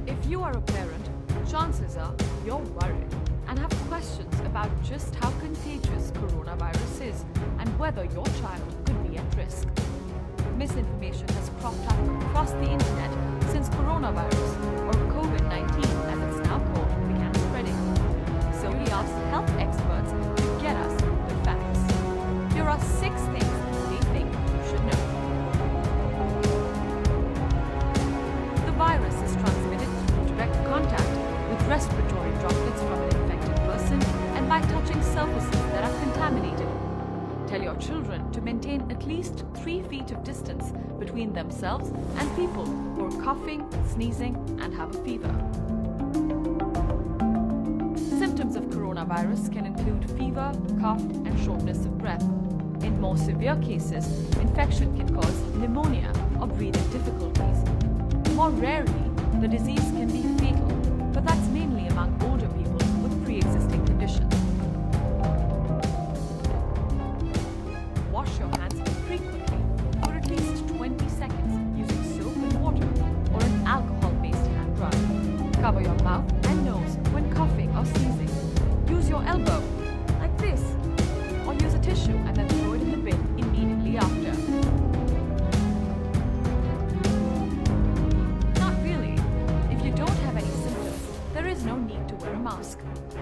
If you are a parent, chances are you're worried and have questions about just how contagious coronavirus is and whether your child could be at risk. Misinformation has cropped up across the internet since coronavirus, or COVID-19 as it's now called, began spreading. So we asked health experts to get us the facts. Here are 6 things they think you should know. The virus is transmitted through direct contact with respiratory droplets from an infected person and by touching surfaces that are contaminated. Tell your children to maintain at least 3 feet of distance between themselves and people who are coughing, sneezing, and have a fever. Symptoms of coronavirus can include fever, cough, and shortness of breath. In more severe cases, infection can cause pneumonia or breathing difficulties. More rarely, the disease can be fatal, but that's mainly among older people with pre-existing conditions. Wash your hands frequently for at least 20 seconds using soap and water or an alcohol-based hand rub. Cover your mouth and nose when coughing or sneezing. Use your elbow, like this, or use a tissue and then throw it in the bin immediately after. Not really. If you don't have any symptoms, there is no need to wear a mask.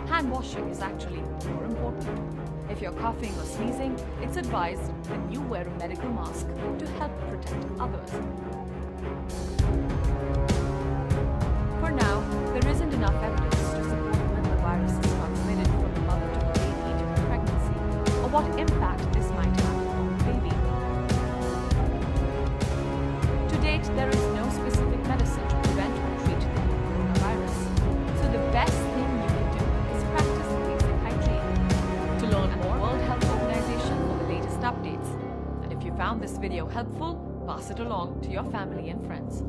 Hand washing is actually more important. If you're coughing or sneezing, it's advised that you wear a medical mask to help protect others. For now, there isn't enough evidence to support whether the virus is transmitted from the mother to the baby during pregnancy, or what impact this might have on the baby. To date, there is no specific medicine to prevent or treat the new coronavirus, so the best thing you can do is practice basic hygiene. To learn more, World Health Organization for the latest updates. And if you found this video helpful, pass it along to your family and friends.